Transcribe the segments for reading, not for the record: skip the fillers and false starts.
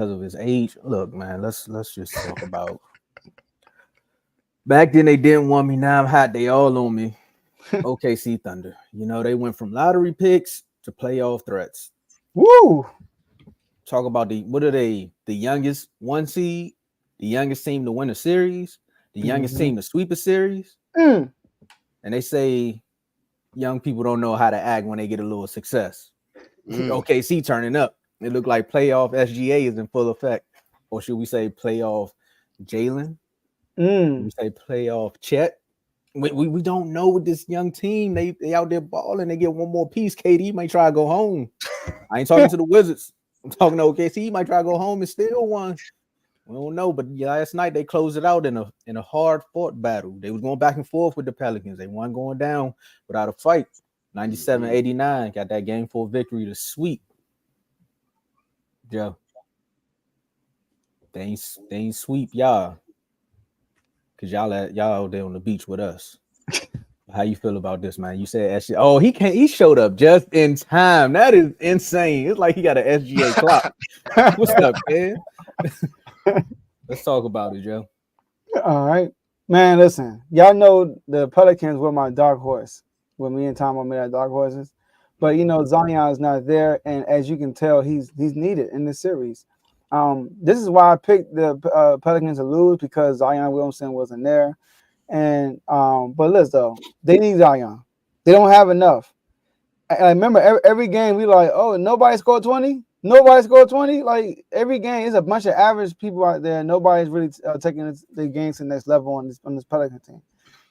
because of his age. Look, man, let's just talk about. Back then they didn't want me. Now I'm hot. They all on me. OKC Thunder. You know, they went from lottery picks to playoff threats. Woo! Talk about what are they? The youngest one seed, the youngest team to win a series, the youngest Mm-hmm. team to sweep a series. Mm. And they say young people don't know how to act when they get a little success. Mm. OKC turning up. It looked like playoff SGA is in full effect. Or should we say playoff Jalen? Mm. We say playoff Chet. We don't know with this young team. They out there balling. They get one more piece. KD might try to go home. I ain't talking to the Wizards. I'm talking to OKC. He might try to go home and steal one. We don't know. But last night they closed it out in a hard fought battle. They was going back and forth with the Pelicans. They weren't going down without a fight. 97-89. Got that game 4 victory to sweep. Joe. They ain't sweep y'all. Cause y'all out there on the beach with us. How you feel about this, man? You said SGA. Oh, he showed up just in time. That is insane. It's like he got an SGA clock. What's up, man? Let's talk about it, Joe. All right, man. Listen, y'all know the Pelicans were my dark horse when me and Tomo made our dark horses, but you know Zion is not there, and as you can tell, he's needed in this series. This is why I picked the Pelicans to lose because Zion Williamson wasn't there. And but listen though, they need Zion. They don't have enough. I remember every game we like, oh, nobody scored 20. Nobody scored 20. Like every game, it's a bunch of average people out there. Nobody's really taking the games to the next level on this Pelican team.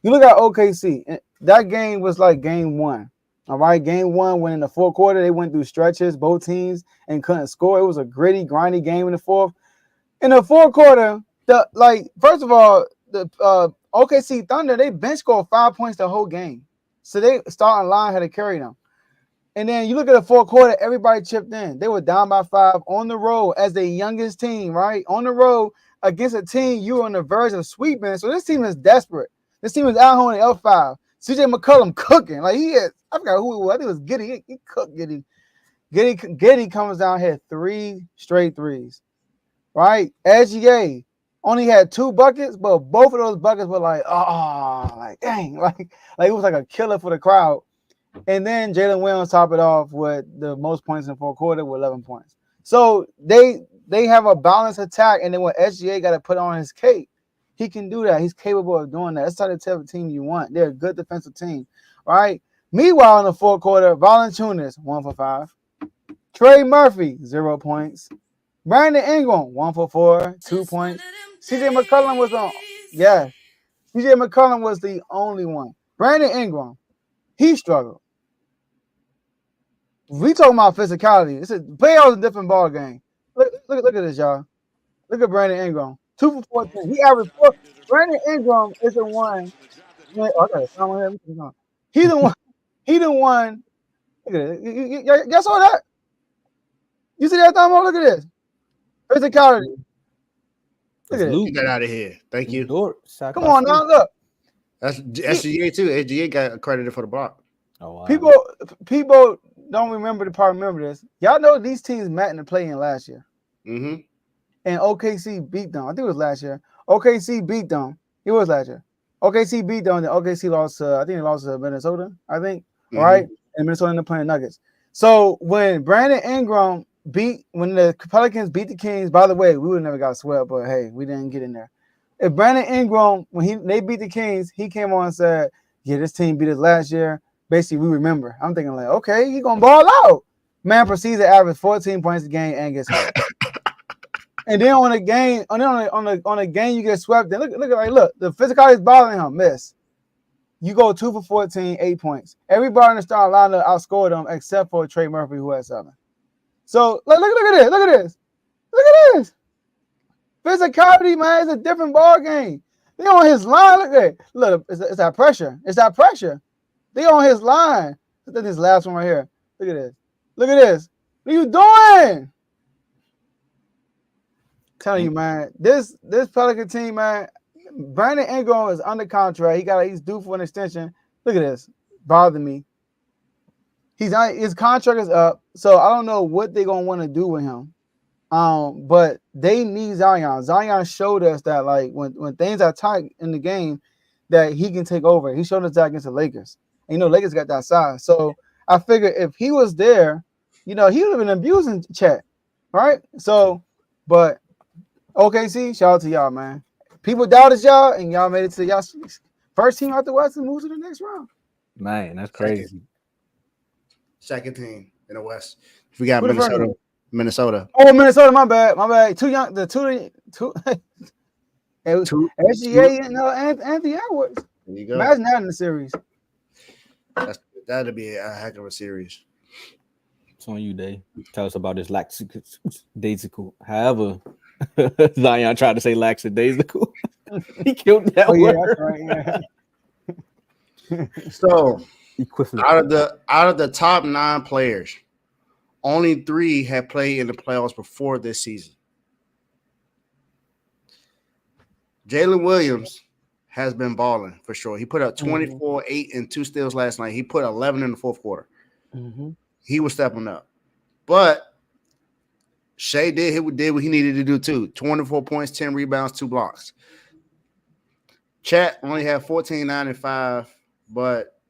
You look at OKC. That game was like game one. All right, game one, when in the fourth quarter, they went through stretches, both teams, and couldn't score. It was a gritty, grindy game in the fourth. In the fourth quarter, first of all, the OKC Thunder, they bench scored 5 points the whole game. So they starting line had to carry them. And then you look at the fourth quarter, everybody chipped in. They were down by 5 on the road as the youngest team, right? On the road against a team you were on the verge of sweeping. So this team is desperate. This team is out on the L5. CJ McCollum cooking. Like he is, I forgot who it was. I think it was Giddy. He cooked Giddy. Giddy comes down here 3 straight threes. Right? SGA only had 2 buckets, but both of those buckets were like, oh, like dang, like it was like a killer for the crowd. And then Jalen Williams top it off with the most points in the fourth quarter with 11 points. So they have a balanced attack, and then when SGA got to put on his cape, he can do that. He's capable of doing that. That's the type of team you want. They're a good defensive team, right? Meanwhile, in the fourth quarter, Valanciunas 1 for 5, Trey Murphy 0 points, Brandon Ingram 1 for 4, 2 points. CJ McCollum was on. Yeah, CJ McCollum was the only one. Brandon Ingram, he struggled. We talking about physicality. It's a playoffs a different ball game. Look at this, y'all. Look at Brandon Ingram. 2 for 14. He averaged 4. Brandon Ingram is the one. Okay, he's the one. He the one. Look at it. Y'all saw that? You see that, Tomo? Look at this. Physicality. Look at it. Get that out of here. Thank you. Come on now, look. That's SGA too. SGA got accredited for the block. Oh, wow. People don't remember this. Y'all know these teams met in the play-in last year. Mm-hmm. And OKC beat them. I think it was last year. OKC beat them. It was last year. OKC beat them. And OKC lost. I think they lost to Minnesota. I think. Mm-hmm. Right. And Minnesota ended up playing Nuggets. So when Brandon Ingram when the Pelicans beat the Kings, by the way, we would have never got swept, but hey, we didn't get in there. If Brandon Ingram, when they beat the Kings, he came on and said, yeah, this team beat us last year. Basically, we remember. I'm thinking like, okay, he's gonna ball out. Man proceeds to average 14 points a game and gets hurt. And then on the game, on the game you get swept. Then look, the physicality is bothering him. Miss. You go 2 for 14, 8 points. Everybody in the starting lineup outscored them except for Trey Murphy, who had 7. So look at this. Physicality, man, it's a different ball game. They on his line. Look at it. Look, it's that pressure. They on his line. Look at this last one right here. Look at this. What are you doing? Telling you, man, this Pelican team, man, Brandon Ingram is under contract. He's due for an extension. Look at this. Bothered me. His contract is up, so I don't know what they're gonna want to do with him. But they need Zion. Zion showed us that like when things are tight in the game, that he can take over. He showed us that against the Lakers. And, Lakers got that size. So I figured if he was there, he would have been abusing Chet, right? So, but OKC, shout out to y'all, man. People doubted y'all, and y'all made it to y'all first team out the West and moved to the next round. Man, that's crazy. Second team in the West. We got Who the Minnesota. first? Minnesota. Oh, Minnesota, my bad. Too young. The two. It was SGA and Anthony Edwards. There you go. Imagine that in the series. That'd be a heck of a series. It's on you, Dave. Tell us about this lackadaisical. However, Zion tried to say lackadaisical. He killed that word. Yeah, that's right. Yeah. So out of the top 9 players, only 3 have played in the playoffs before this season. Jalen Williams has been balling for sure. He put up 24, 8, and 2 steals last night. He put 11 in the fourth quarter. Mm-hmm. He was stepping up. But Shea did what he needed to do too. 24 points, 10 rebounds, 2 blocks. Chet only had 14, 9, and 5. But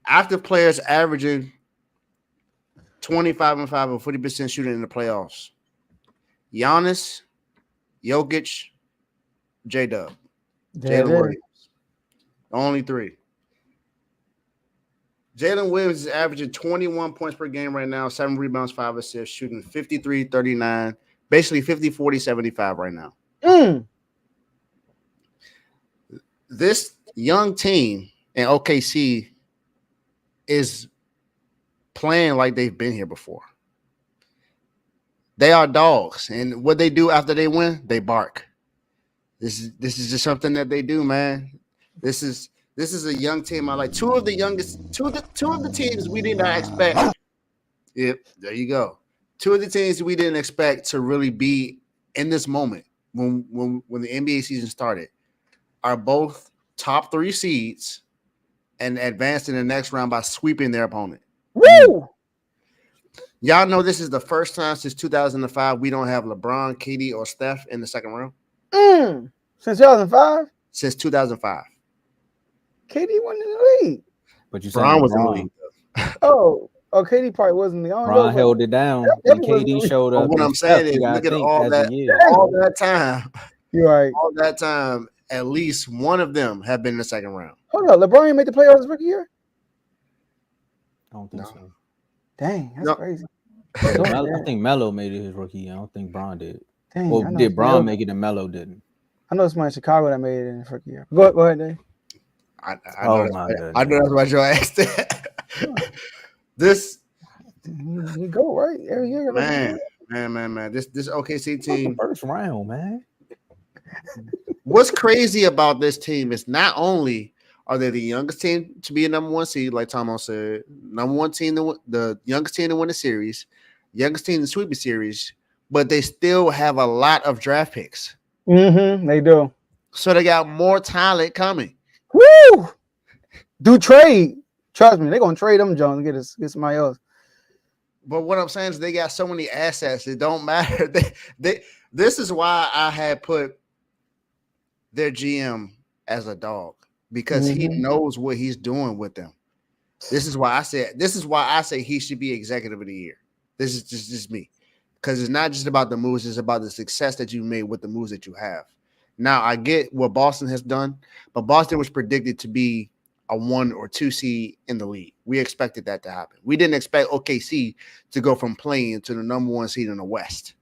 after players averaging 25 and 5 and 40% shooting in the playoffs, Giannis, Jokic, J-Dub, Jalen Williams. Only 3. Jalen Williams is averaging 21 points per game right now, 7 rebounds, 5 assists, shooting 53, 39, basically 50, 40, 75 right now. This young team in OKC is playing like they've been here before. They are dogs, and what they do after they win, they bark. This is just something that they do, man. This is a young team. I like two of the teams we did not expect. Yep, there you go. 2 of the teams we didn't expect to really be in this moment when the NBA season started are both top 3 seeds and advanced in the next round by sweeping their opponent. Woo! Y'all know this is the first time since 2005 we don't have LeBron, KD, or Steph in the second round. Since 2005? Since 2005. KD wasn't in the league. But you Bron was in the league. KD probably wasn't the only. Bron held it down. And KD showed up. What I'm saying is, look at all that time. You're right. All that time, at least one of them have been in the second round. Hold on, LeBron made the playoffs his rookie year? I don't think so. Dang, that's crazy. I think Melo made it his rookie year. I don't think Bron did. Dang, well, did Bron make it and Melo didn't? I know somebody in Chicago that made it in his rookie year. Go ahead, Dave. I know that's why Joe asked that. This you go right every year. Man. This OKC team first round, man. What's crazy about this team is not only are they the youngest team to be a number 1 seed, like Tomo said, number 1 team, the youngest team to win the series, youngest team to sweep the series, but they still have a lot of draft picks. They do. So they got more talent coming. Woo! Do trade. Trust me, they're gonna trade them Jones and get somebody else. But what I'm saying is they got so many assets, it don't matter. This is why I had put their GM as a dog, because he knows what he's doing with them. This is why I say he should be executive of the year. This is just me. Because it's not just about the moves, it's about the success that you made with the moves that you have. Now, I get what Boston has done, but Boston was predicted to be a 1 or 2 seed in the league. We expected that to happen. We didn't expect OKC to go from playing to the number 1 seed in the West.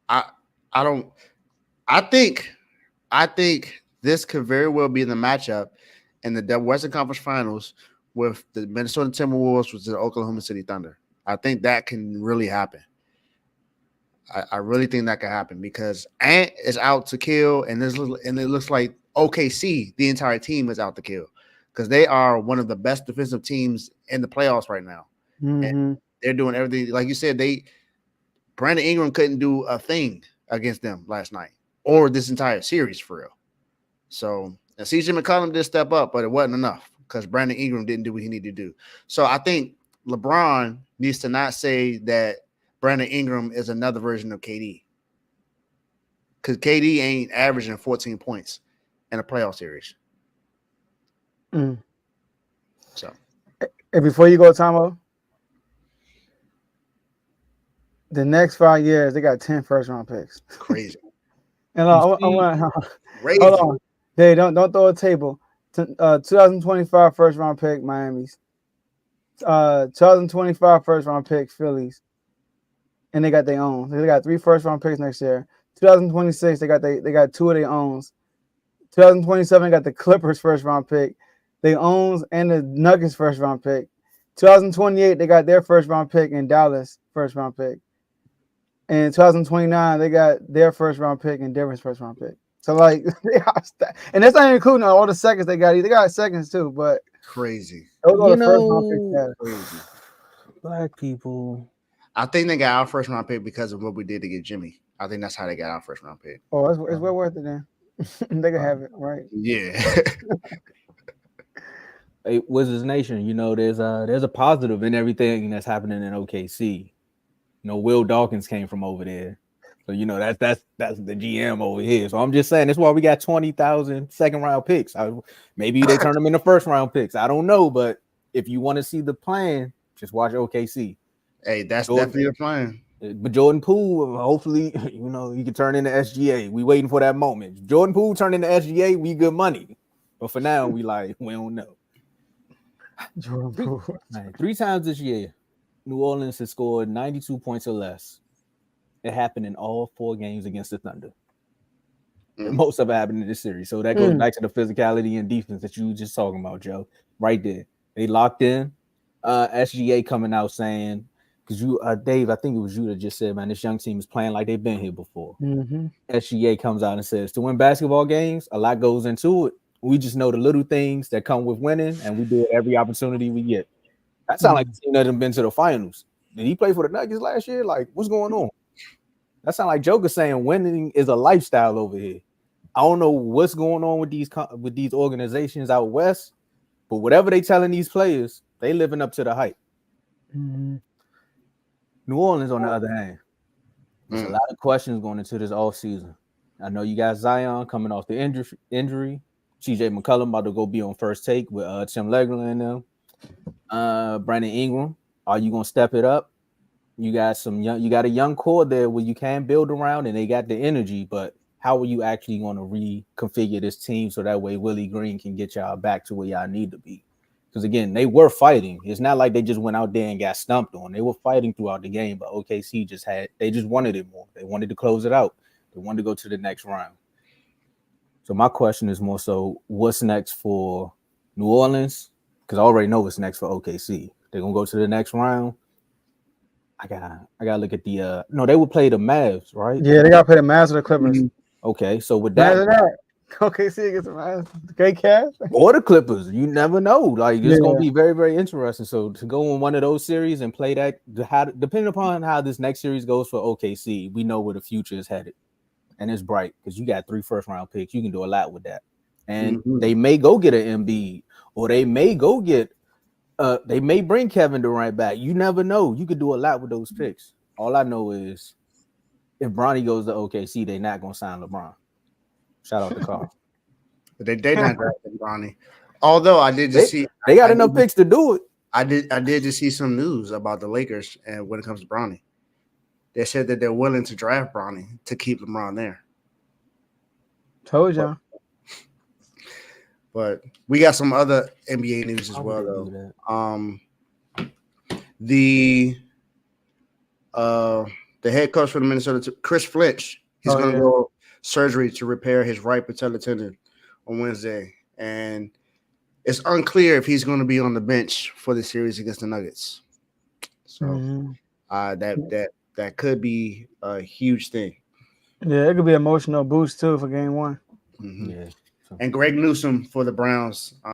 I think this could very well be the matchup in the Western Conference Finals with the Minnesota Timberwolves versus the Oklahoma City Thunder. I think that can really happen. I really think that can happen because Ant is out to kill, and it looks like OKC, the entire team, is out to kill because they are one of the best defensive teams in the playoffs right now. And they're doing everything. Like you said, Brandon Ingram couldn't do a thing against them last night or this entire series for real. So CJ McCollum did step up, but it wasn't enough because Brandon Ingram didn't do what he needed to do. So I think LeBron needs to not say that Brandon Ingram is another version of KD. Because KD ain't averaging 14 points in a playoff series. So, and before you go, Tomo, the next 5 years they got 10 first-round picks. Crazy. And I want Crazy. hold on, Dave, don't throw a table. 2025 first-round pick, Miami's. 2025 first-round pick, Phillies. And they got their own. They got 3 first-round picks next year. 2026, they got 2 of their owns. 2027 got the Clippers first-round pick. They owns and the Nuggets first-round pick. 2028, they got their first-round pick in Dallas first-round pick. And 2029, they got their first-round pick and Denver's first-round pick. So like, and that's not even including all the seconds they got. They got seconds too, but crazy. Those are the first-round picks. Crazy. Black people. I think they got our first-round pick because of what we did to get Jimmy. I think that's how they got our first-round pick. Oh, it's well worth it then. They can have it, right? Yeah. Hey, Wizards Nation, there's a positive in everything that's happening in OKC. Will Dawkins came from over there. So that's the GM over here. So I'm just saying that's why we got 20,000 second-round picks. Maybe they turn them into first-round picks. I don't know, but if you want to see the plan, just watch OKC. Hey, that's definitely the plan. But Jordan Poole, hopefully, he can turn into SGA. We waiting for that moment. Jordan Poole turn into SGA, we good money. But for now, we don't know. Jordan Poole. 3 times this year, New Orleans has scored 92 points or less. It happened in all 4 games against the Thunder. And most of it happened in this series. So that goes back to the physicality and defense that you were just talking about, Joe. Right there. They locked in. SGA coming out saying, because Dave, I think it was you that just said, man, this young team is playing like they've been here before. SGA comes out and says, to win basketball games, a lot goes into it. We just know the little things that come with winning, and we do it every opportunity we get. That sounds like the team that has been to the finals. Did he play for the Nuggets last year? Like, what's going on? That sounds like Joker saying winning is a lifestyle over here. I don't know what's going on with these organizations out west, but whatever they telling these players, they living up to the hype. New Orleans, on the other hand, there's a lot of questions going into this offseason. I know you got Zion coming off the injury. CJ McCollum about to go be on First Take with Tim Legler and them. Brandon Ingram, are you gonna step it up? You got a young core there where you can build around, and they got the energy. But how are you actually going to reconfigure this team so that way Willie Green can get y'all back to where y'all need to be? Because again, they were fighting. It's not like they just went out there and got stumped on. They were fighting throughout the game, but OKC just wanted it more. They wanted to close it out. They wanted to go to the next round. So my question is more so, what's next for New Orleans? Because I already know what's next for OKC. They're gonna go to the next round. I gotta look at the they would play the Mavs, right? Yeah, they gotta play the Mavs or the Clippers. Okay, so with that, OKC against the Mavs, great cast. Or the Clippers, you never know. Like it's gonna be very, very interesting. So to go in one of those series and play that, depending upon how this next series goes for OKC, we know where the future is headed, and it's bright because you got 3 first-round picks. You can do a lot with that, and they may go get an Embiid, or they may go get. They may bring Kevin Durant back. You never know. You could do a lot with those picks. All I know is if Bronny goes to OKC, they're not gonna sign LeBron. Shout out to Carl. They not drafting Bronny. Although I did just see they got enough picks to do it. I did just see some news about the Lakers and when it comes to Bronny. They said that they're willing to draft Bronny to keep LeBron there. Told y'all. But we got some other NBA news as well, though. The head coach for the Minnesota, Chris Fletch, he's going to go surgery to repair his right patellar tendon on Wednesday, and it's unclear if he's going to be on the bench for the series against the Nuggets. So that could be a huge thing. Yeah, it could be an emotional boost too for Game 1. Yeah. And Greg Newsome for the Browns.